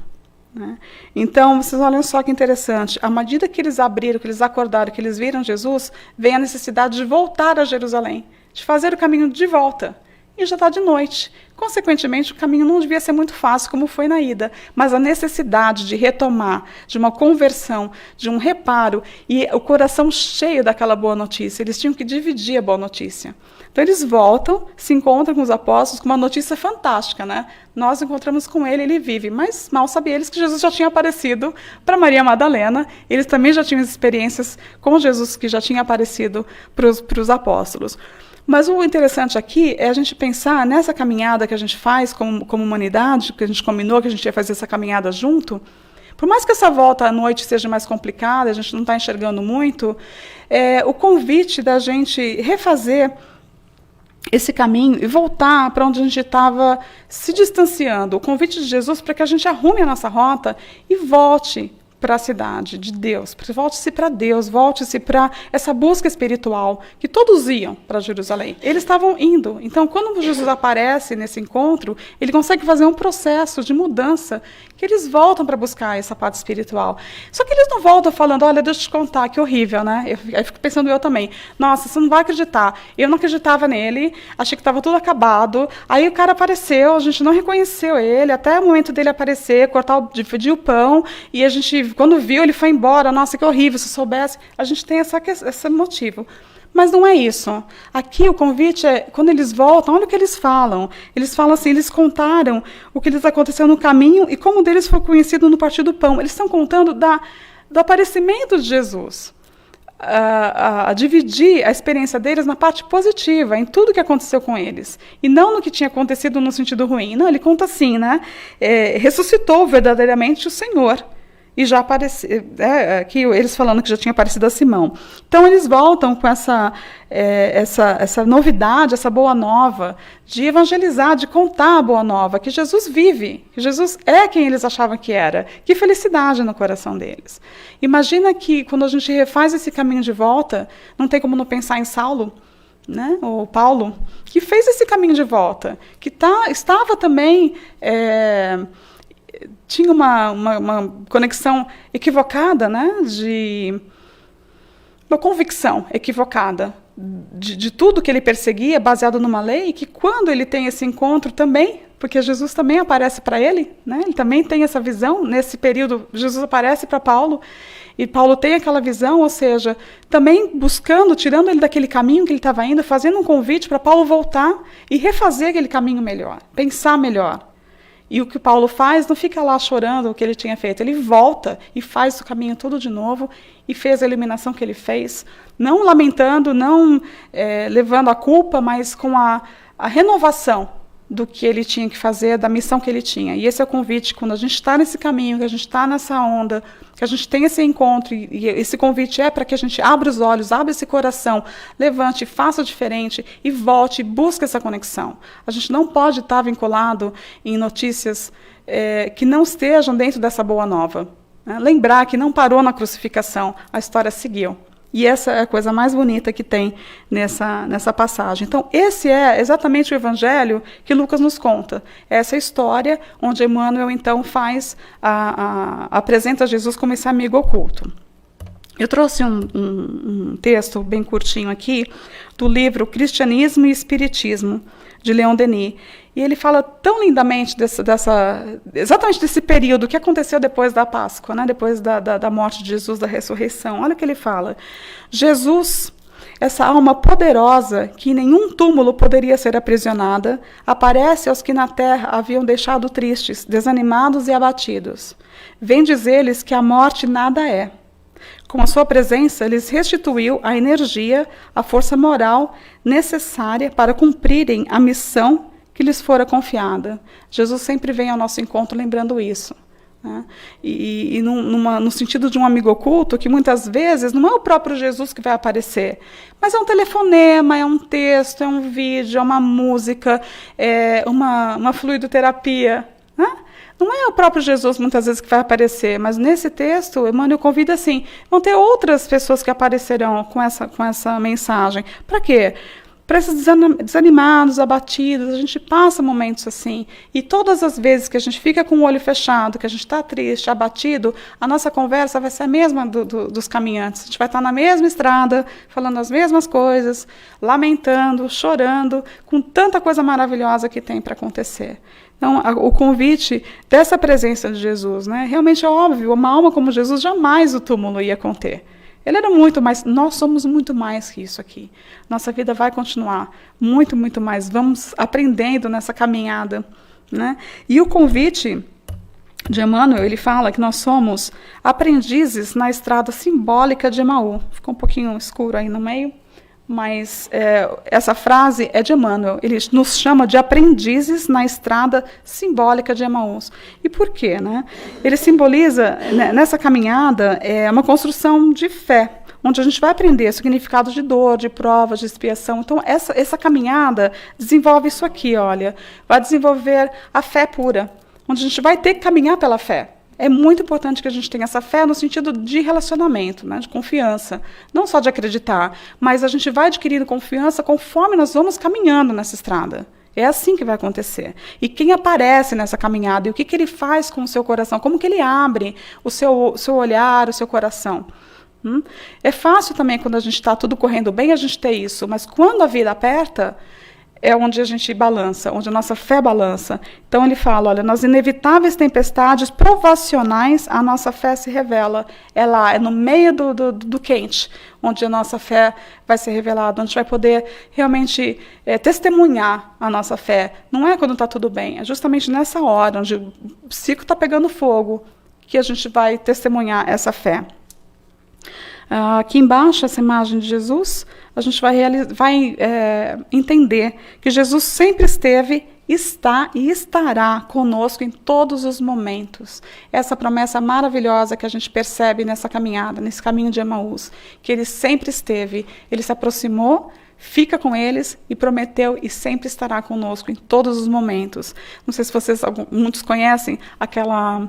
Né? Então, vocês olham só que interessante, à medida que eles abriram, que eles acordaram, que eles viram Jesus, vem a necessidade de voltar a Jerusalém, de fazer o caminho de volta. E já está de noite. Consequentemente, o caminho não devia ser muito fácil, como foi na ida, mas a necessidade de retomar, de uma conversão, de um reparo, e o coração cheio daquela boa notícia, eles tinham que dividir a boa notícia. Então, eles voltam, se encontram com os apóstolos com uma notícia fantástica, né? Nós encontramos com ele, ele vive. Mas mal sabiam eles que Jesus já tinha aparecido para Maria Madalena, eles também já tinham experiências com Jesus que já tinha aparecido para os apóstolos. Mas o interessante aqui é a gente pensar nessa caminhada que a gente faz como humanidade, que a gente combinou que a gente ia fazer essa caminhada junto. Por mais que essa volta à noite seja mais complicada, a gente não está enxergando muito, o convite da gente refazer esse caminho e voltar para onde a gente estava se distanciando. O convite de Jesus para que a gente arrume a nossa rota e volte para a cidade de Deus, volte-se para Deus, volte-se para essa busca espiritual, que todos iam para Jerusalém. Eles estavam indo. Então, quando Jesus aparece nesse encontro, ele consegue fazer um processo de mudança, que eles voltam para buscar essa parte espiritual. Só que eles não voltam falando, olha, deixa eu te contar, que horrível, né? Aí fico pensando eu também, nossa, você não vai acreditar. Eu não acreditava nele, achei que estava tudo acabado, aí o cara apareceu, a gente não reconheceu ele, até o momento dele aparecer, dividir o pão, e a gente, quando viu, ele foi embora, nossa, que horrível, se soubesse. A gente tem esse motivo. Mas não é isso. Aqui o convite é, quando eles voltam, olha o que eles falam. Eles falam assim, eles contaram o que lhes aconteceu no caminho e como deles foi conhecido no partir do pão. Eles estão contando do aparecimento de Jesus. A dividir a experiência deles na parte positiva, em tudo que aconteceu com eles. E não no que tinha acontecido no sentido ruim. Não, ele conta assim, né? Ressuscitou verdadeiramente o Senhor. E já apareceu, aqui eles falando que já tinha aparecido a Simão. Então, eles voltam com essa novidade, essa boa nova, de evangelizar, de contar a boa nova, que Jesus vive, que Jesus é quem eles achavam que era. Que felicidade no coração deles. Imagina que, quando a gente refaz esse caminho de volta, não tem como não pensar em Saulo, né, ou Paulo, que fez esse caminho de volta, que estava também... tinha uma conexão equivocada, né, uma convicção equivocada de tudo que ele perseguia, baseado numa lei, e que quando ele tem esse encontro também, porque Jesus também aparece para ele, né, ele também tem essa visão, nesse período Jesus aparece para Paulo, e Paulo tem aquela visão, ou seja, também buscando, tirando ele daquele caminho que ele estava indo, fazendo um convite para Paulo voltar e refazer aquele caminho melhor, pensar melhor. E o que Paulo faz, não fica lá chorando o que ele tinha feito. Ele volta e faz o caminho todo de novo e fez a eliminação que ele fez. Não lamentando, não levando a culpa, mas com a renovação do que ele tinha que fazer, da missão que ele tinha. E esse é o convite, quando a gente está nesse caminho, que a gente está nessa onda, que a gente tem esse encontro, e esse convite é para que a gente abra os olhos, abra esse coração, levante, faça diferente, e volte, e busque essa conexão. A gente não pode estar vinculado em notícias que não estejam dentro dessa boa nova. Né? Lembrar que não parou na crucificação, a história seguiu. E essa é a coisa mais bonita que tem nessa passagem. Então, esse é exatamente o evangelho que Lucas nos conta. Essa história onde Emmanuel, então, apresenta Jesus como esse amigo oculto. Eu trouxe um texto bem curtinho aqui, do livro Cristianismo e Espiritismo, de Leon Denis. E ele fala tão lindamente exatamente desse período, que aconteceu depois da Páscoa, né? Depois da morte de Jesus, da ressurreição. Olha o que ele fala. Jesus, essa alma poderosa, que em nenhum túmulo poderia ser aprisionada, aparece aos que na terra haviam deixado tristes, desanimados e abatidos. Vem dizer-lhes que a morte nada é. Com a sua presença, lhes restituiu a energia, a força moral necessária para cumprirem a missão que lhes fora confiada. Jesus sempre vem ao nosso encontro lembrando isso. Né? E no sentido de um amigo oculto, que muitas vezes não é o próprio Jesus que vai aparecer, mas é um telefonema, é um texto, é um vídeo, é uma música, é uma fluidoterapia. Né? Não é o próprio Jesus, muitas vezes, que vai aparecer, mas nesse texto, Emmanuel convida assim, vão ter outras pessoas que aparecerão com essa mensagem. Para quê? Para esses desanimados, abatidos, a gente passa momentos assim, e todas as vezes que a gente fica com o olho fechado, que a gente está triste, abatido, a nossa conversa vai ser a mesma dos caminhantes. A gente vai estar na mesma estrada, falando as mesmas coisas, lamentando, chorando, com tanta coisa maravilhosa que tem para acontecer. Então, o convite dessa presença de Jesus, né? Realmente é óbvio, uma alma como Jesus jamais o túmulo ia conter. Ele era muito mais, nós somos muito mais que isso aqui. Nossa vida vai continuar muito, muito mais. Vamos aprendendo nessa caminhada. Né? E o convite de Emmanuel, ele fala que nós somos aprendizes na estrada simbólica de Emaú. Ficou um pouquinho escuro aí no meio, mas essa frase é de Emmanuel. Ele nos chama de aprendizes na estrada simbólica de Emaús. E por quê? Né? Ele simboliza, nessa caminhada, uma construção de fé, onde a gente vai aprender significado de dor, de prova, de expiação. Então, essa caminhada desenvolve isso aqui, olha. Vai desenvolver a fé pura, onde a gente vai ter que caminhar pela fé. é muito importante que a gente tenha essa fé no sentido de relacionamento, né, de confiança. Não só de acreditar, mas a gente vai adquirindo confiança conforme nós vamos caminhando nessa estrada. É assim que vai acontecer. E quem aparece nessa caminhada, e o que ele faz com o seu coração, como que ele abre o seu olhar, o seu coração. É fácil também, quando a gente está tudo correndo bem, a gente ter isso, mas quando a vida aperta, é onde a gente balança, onde a nossa fé balança. Então ele fala, olha, nas inevitáveis tempestades provacionais, a nossa fé se revela. É lá, é no meio do quente, onde a nossa fé vai ser revelada, onde a gente vai poder realmente testemunhar a nossa fé. Não é quando está tudo bem, é justamente nessa hora, onde o ciclo está pegando fogo, que a gente vai testemunhar essa fé. Aqui embaixo, essa imagem de Jesus, a gente vai entender que Jesus sempre esteve, está e estará conosco em todos os momentos. Essa promessa maravilhosa que a gente percebe nessa caminhada, nesse caminho de Emaús, que ele sempre esteve, ele se aproximou, fica com eles e prometeu e sempre estará conosco em todos os momentos. Não sei se muitos conhecem aquela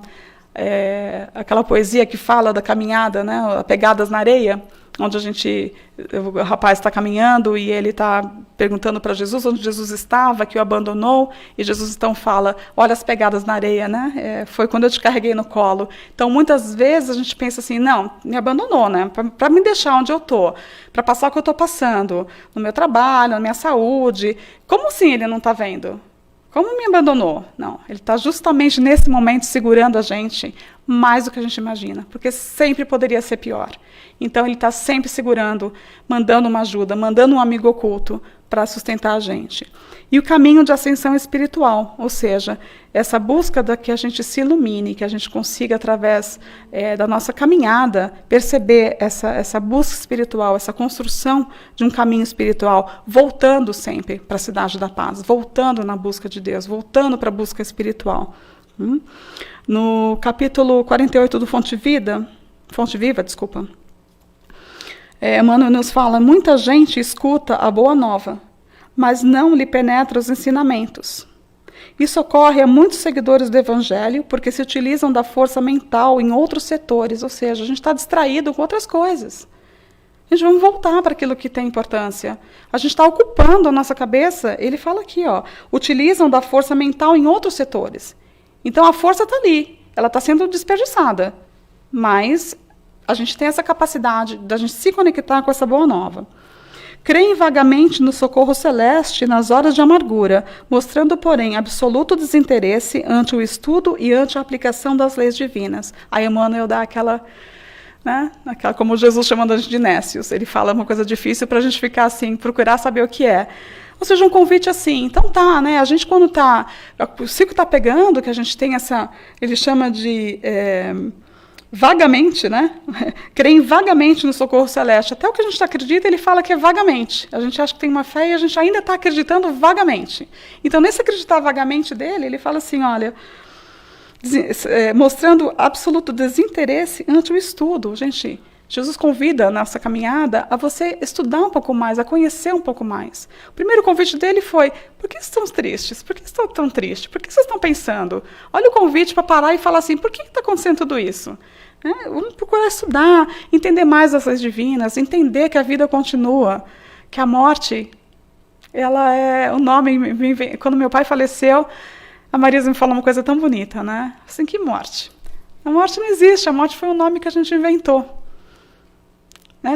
poesia que fala da caminhada, né, pegadas na areia, onde o rapaz está caminhando e ele está perguntando para Jesus onde Jesus estava, que o abandonou, e Jesus então fala, olha as pegadas na areia, né? Foi quando eu te carreguei no colo. Então, muitas vezes a gente pensa assim, não, me abandonou, né? Para me deixar onde eu estou, para passar o que eu estou passando, no meu trabalho, na minha saúde. Como assim ele não está vendo? Como me abandonou? Não, ele está justamente nesse momento segurando a gente mais do que a gente imagina, porque sempre poderia ser pior. Então, ele está sempre segurando, mandando uma ajuda, mandando um amigo oculto para sustentar a gente. E o caminho de ascensão espiritual, ou seja, essa busca de que a gente se ilumine, que a gente consiga, através da nossa caminhada, perceber essa busca espiritual, essa construção de um caminho espiritual, voltando sempre para a cidade da paz, voltando na busca de Deus, voltando para a busca espiritual. No capítulo 48 do Fonte Viva, Emmanuel nos fala, muita gente escuta a boa nova, mas não lhe penetra os ensinamentos. Isso ocorre a muitos seguidores do Evangelho, porque se utilizam da força mental em outros setores, ou seja, a gente está distraído com outras coisas. A gente vamos voltar para aquilo que tem importância. A gente está ocupando a nossa cabeça, ele fala aqui, utilizam da força mental em outros setores. Então a força está ali, ela está sendo desperdiçada, mas a gente tem essa capacidade de a gente se conectar com essa boa nova. Creem vagamente no socorro celeste nas horas de amargura, mostrando, porém, absoluto desinteresse ante o estudo e ante a aplicação das leis divinas. Aí Emmanuel dá aquela, como Jesus chamando a gente de nécios. Ele fala uma coisa difícil para a gente ficar assim, procurar saber o que é. Ou seja, um convite assim, então tá, né? A gente quando o ciclo está pegando, que a gente tem ele chama de vagamente, né? Creem vagamente no socorro celeste. Até o que a gente acredita, ele fala que é vagamente. A gente acha que tem uma fé e a gente ainda está acreditando vagamente. Então, nesse acreditar vagamente dele, ele fala assim, olha, mostrando absoluto desinteresse ante o estudo. Gente, Jesus convida a nossa caminhada a você estudar um pouco mais, a conhecer um pouco mais. O primeiro convite dele foi, por que estão tristes? Por que estão tão tristes? Por que vocês estão pensando? Olha o convite para parar e falar assim, por que está acontecendo tudo isso? Vamos procurar estudar, entender mais as leis divinas, entender que a vida continua, que a morte, ela é o nome. Quando meu pai faleceu, a Marisa me falou uma coisa tão bonita, né? Assim, que morte? A morte não existe, a morte foi um nome que a gente inventou.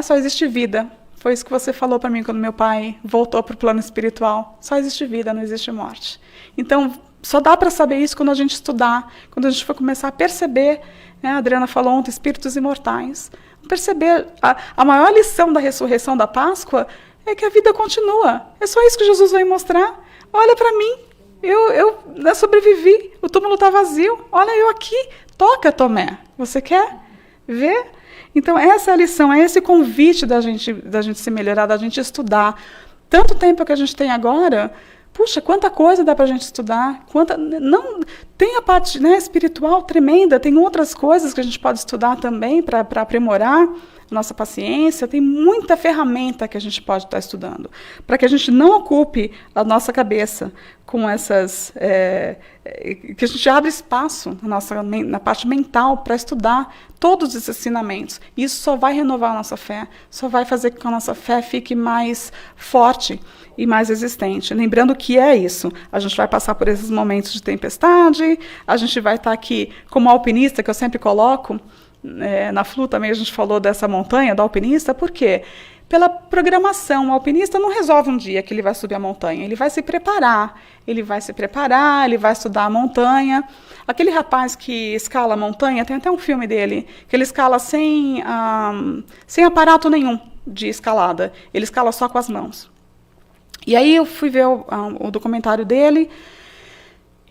Só existe vida. Foi isso que você falou para mim quando meu pai voltou para o plano espiritual. Só existe vida, não existe morte. Então, só dá para saber isso quando a gente estudar, quando a gente for começar a perceber, a Adriana falou ontem, espíritos imortais. Perceber a maior lição da ressurreição da Páscoa é que a vida continua. É só isso que Jesus veio mostrar. Olha para mim, eu sobrevivi, o túmulo está vazio. Olha eu aqui, toca, Tomé. Você quer ver? Então, essa é a lição, é esse convite da gente se melhorar, da gente estudar. Tanto tempo que a gente tem agora, puxa, quanta coisa dá para a gente estudar, Tem a parte, né, espiritual tremenda, tem outras coisas que a gente pode estudar também para aprimorar a nossa paciência, tem muita ferramenta que a gente pode estar estudando, para que a gente não ocupe a nossa cabeça com essas... que a gente abra espaço na parte mental para estudar todos esses ensinamentos. Isso só vai renovar a nossa fé, só vai fazer com que a nossa fé fique mais forte e mais resistente. Lembrando que é isso, a gente vai passar por esses momentos de tempestade, a gente vai estar aqui como alpinista, que eu sempre coloco, na Flu também a gente falou dessa montanha, do alpinista, por quê? Pela programação, o alpinista não resolve um dia que ele vai subir a montanha, ele vai se preparar, ele vai estudar a montanha. Aquele rapaz que escala a montanha, tem até um filme dele, que ele escala sem aparato nenhum de escalada, ele escala só com as mãos. E aí eu fui ver o documentário dele,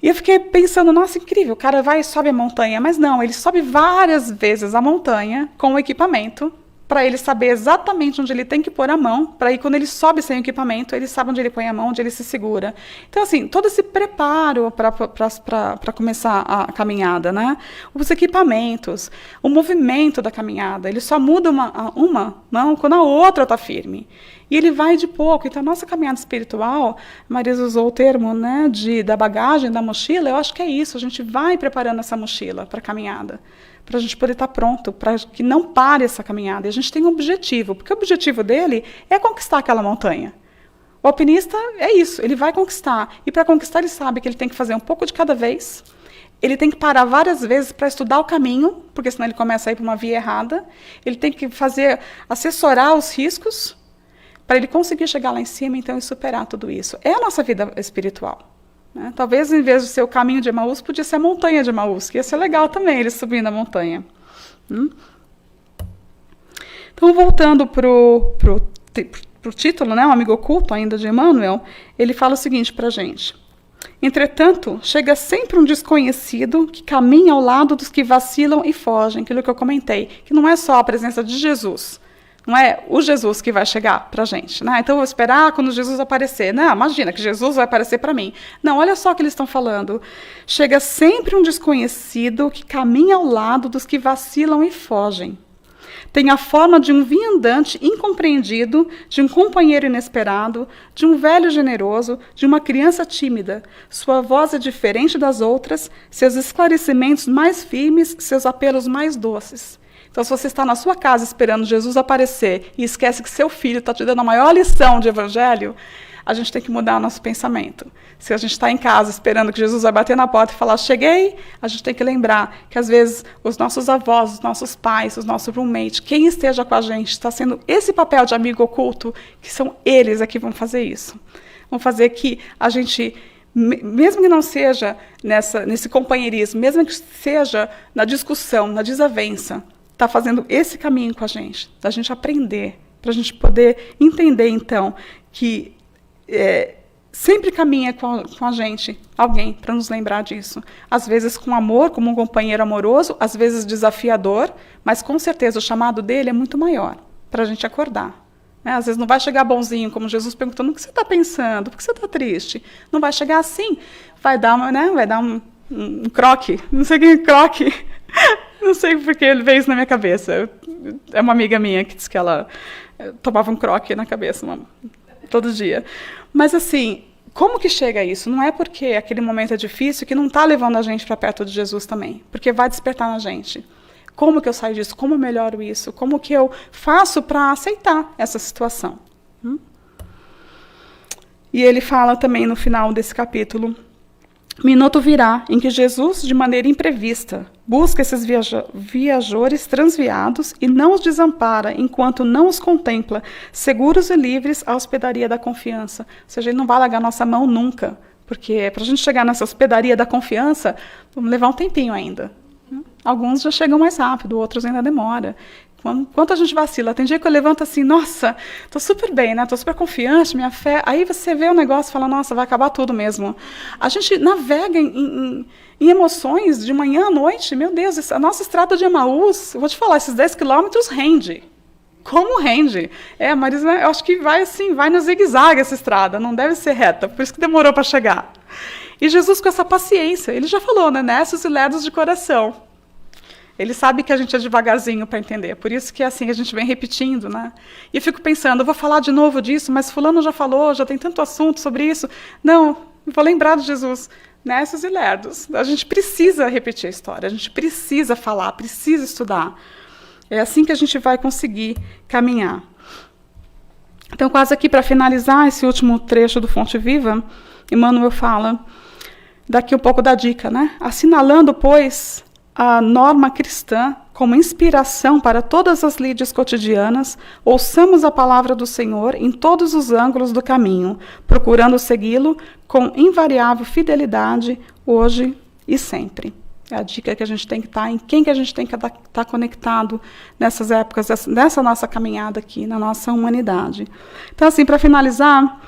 e eu fiquei pensando, nossa, incrível, o cara vai e sobe a montanha. Mas não, ele sobe várias vezes a montanha com o equipamento, para ele saber exatamente onde ele tem que pôr a mão, para aí quando ele sobe sem equipamento, ele sabe onde ele põe a mão, onde ele se segura. Então, assim, todo esse preparo para começar a caminhada, né? Os equipamentos, o movimento da caminhada, ele só muda uma mão quando a outra está firme. E ele vai de pouco. Então, a nossa caminhada espiritual, a Marisa usou o termo, né, da bagagem, da mochila, eu acho que é isso, a gente vai preparando essa mochila para a caminhada, para a gente poder estar pronto, para que não pare essa caminhada. E a gente tem um objetivo, porque o objetivo dele é conquistar aquela montanha. O alpinista é isso, ele vai conquistar. E para conquistar, ele sabe que ele tem que fazer um pouco de cada vez, ele tem que parar várias vezes para estudar o caminho, porque senão ele começa a ir para uma via errada, ele tem que assessorar os riscos, para ele conseguir chegar lá em cima, então, e superar tudo isso. É a nossa vida espiritual. Né? Talvez, em vez de ser o caminho de Emaús, podia ser a montanha de Emaús, que ia ser legal também, ele subindo a montanha. Então, voltando para o título, né, o Amigo Oculto, ainda de Emmanuel, ele fala o seguinte para a gente. Entretanto, chega sempre um desconhecido que caminha ao lado dos que vacilam e fogem, aquilo que eu comentei, que não é só a presença de Jesus, não é o Jesus que vai chegar para a gente. Né? Então, eu vou esperar quando Jesus aparecer. Não, imagina que Jesus vai aparecer para mim. Não, olha só o que eles estão falando. Chega sempre um desconhecido que caminha ao lado dos que vacilam e fogem. Tem a forma de um viandante incompreendido, de um companheiro inesperado, de um velho generoso, de uma criança tímida. Sua voz é diferente das outras, seus esclarecimentos mais firmes, seus apelos mais doces. Então, se você está na sua casa esperando Jesus aparecer e esquece que seu filho está te dando a maior lição de evangelho, a gente tem que mudar o nosso pensamento. Se a gente está em casa esperando que Jesus vai bater na porta e falar, cheguei, a gente tem que lembrar que, às vezes, os nossos avós, os nossos pais, os nossos roommates, quem esteja com a gente, está sendo esse papel de amigo oculto, que são eles que vão fazer isso. Vão fazer que a gente, mesmo que não seja nesse companheirismo, mesmo que seja na discussão, na desavença, está fazendo esse caminho com a gente, da gente aprender, para a gente poder entender, então, que sempre caminha com a gente alguém para nos lembrar disso. Às vezes com amor, como um companheiro amoroso, às vezes desafiador, mas com certeza o chamado dele é muito maior, para a gente acordar. Né? Às vezes não vai chegar bonzinho, como Jesus perguntando, o que você está pensando? Por que você está triste? Não vai chegar assim, vai dar um croque, não sei o que é croque, não sei porque ele veio isso na minha cabeça. É uma amiga minha que disse que ela tomava um croque na cabeça todo dia. Mas assim, como que chega a isso? Não é porque aquele momento é difícil que não está levando a gente para perto de Jesus também, porque vai despertar na gente. Como que eu saio disso? Como eu melhoro isso? Como que eu faço para aceitar essa situação? E ele fala também no final desse capítulo, minuto virá em que Jesus, de maneira imprevista, busca esses viajores transviados e não os desampara enquanto não os contempla, seguros e livres à hospedaria da confiança. Ou seja, ele não vai largar nossa mão nunca, porque para a gente chegar nessa hospedaria da confiança, vamos levar um tempinho ainda. Alguns já chegam mais rápido, outros ainda demora. Quanto a gente vacila, tem dia que eu levanto assim, nossa, estou super bem, né? Estou super confiante, minha fé. Aí você vê o negócio e fala, nossa, vai acabar tudo mesmo. A gente navega em emoções de manhã à noite. Meu Deus, a nossa estrada de Emaús, eu vou te falar, esses 10 quilômetros rende. Como rende? Marisa, eu acho que vai assim, vai no zigue-zague essa estrada, não deve ser reta, por isso que demorou para chegar. E Jesus com essa paciência, ele já falou, né? Nécios e lerdos de coração. Ele sabe que a gente é devagarzinho para entender, por isso que assim a gente vem repetindo, né? E eu fico pensando, eu vou falar de novo disso, mas fulano já falou, já tem tanto assunto sobre isso. Não, eu vou lembrar de Jesus, nécios e lerdos. A gente precisa repetir a história, a gente precisa falar, precisa estudar. É assim que a gente vai conseguir caminhar. Então, quase aqui para finalizar esse último trecho do Fonte Viva, Emmanuel fala daqui um pouco da dica, né? Assinalando, pois, a norma cristã como inspiração para todas as lides cotidianas, ouçamos a palavra do Senhor em todos os ângulos do caminho, procurando segui-lo com invariável fidelidade hoje e sempre. É a dica que a gente tem que estar, em quem que a gente tem que estar conectado nessas épocas, nessa nossa caminhada aqui, na nossa humanidade. Então, assim, para finalizar,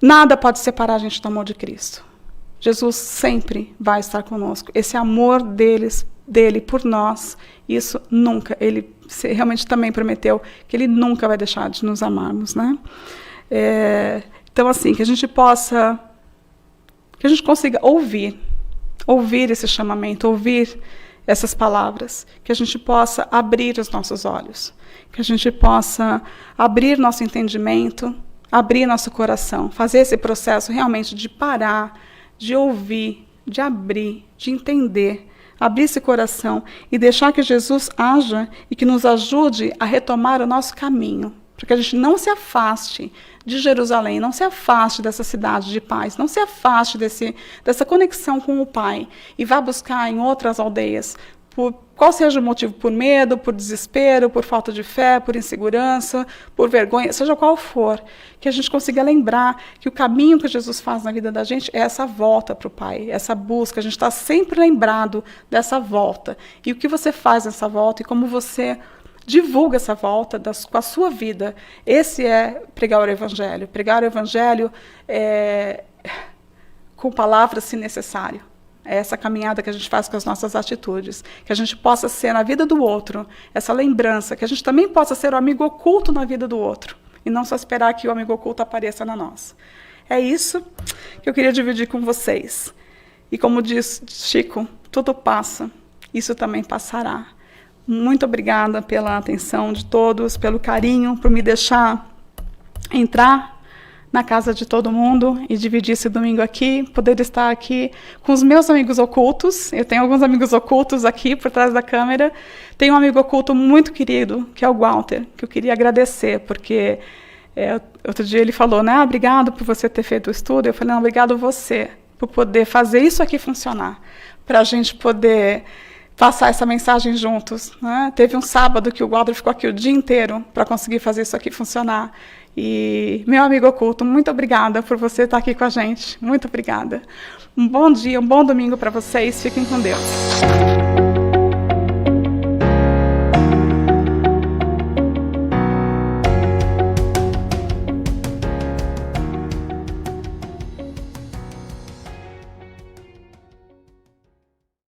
nada pode separar a gente do amor de Cristo. Jesus sempre vai estar conosco. Esse amor dele por nós, isso nunca, ele realmente também prometeu que ele nunca vai deixar de nos amarmos, né? Então, assim, que a gente consiga ouvir esse chamamento, ouvir essas palavras, que a gente possa abrir os nossos olhos, que a gente possa abrir nosso entendimento, abrir nosso coração, fazer esse processo realmente de parar, de ouvir, de abrir, de entender, abrir esse coração e deixar que Jesus haja e que nos ajude a retomar o nosso caminho, para que a gente não se afaste de Jerusalém, não se afaste dessa cidade de paz, não se afaste dessa conexão com o Pai e vá buscar em outras aldeias, por qual seja o motivo, por medo, por desespero, por falta de fé, por insegurança, por vergonha, seja qual for, que a gente consiga lembrar que o caminho que Jesus faz na vida da gente é essa volta para o Pai, essa busca, a gente está sempre lembrado dessa volta. E o que você faz nessa volta e como você divulga essa volta com a sua vida. Esse é pregar o Evangelho. Pregar o Evangelho com palavras, se necessário. É essa caminhada que a gente faz com as nossas atitudes. Que a gente possa ser na vida do outro, essa lembrança, que a gente também possa ser o amigo oculto na vida do outro. E não só esperar que o amigo oculto apareça na nossa. É isso que eu queria dividir com vocês. E como diz Chico, tudo passa, isso também passará. Muito obrigada pela atenção de todos, pelo carinho, por me deixar entrar na casa de todo mundo e dividir esse domingo aqui, poder estar aqui com os meus amigos ocultos. Eu tenho alguns amigos ocultos aqui por trás da câmera. Tenho um amigo oculto muito querido, que é o Walter, que eu queria agradecer, porque outro dia ele falou, né, obrigado por você ter feito o estudo. Eu falei, não, obrigado você por poder fazer isso aqui funcionar, para a gente poder passar essa mensagem juntos, né? Teve um sábado que o Walter ficou aqui o dia inteiro para conseguir fazer isso aqui funcionar. E, meu amigo oculto, muito obrigada por você estar aqui com a gente. Muito obrigada. Um bom dia, um bom domingo para vocês. Fiquem com Deus.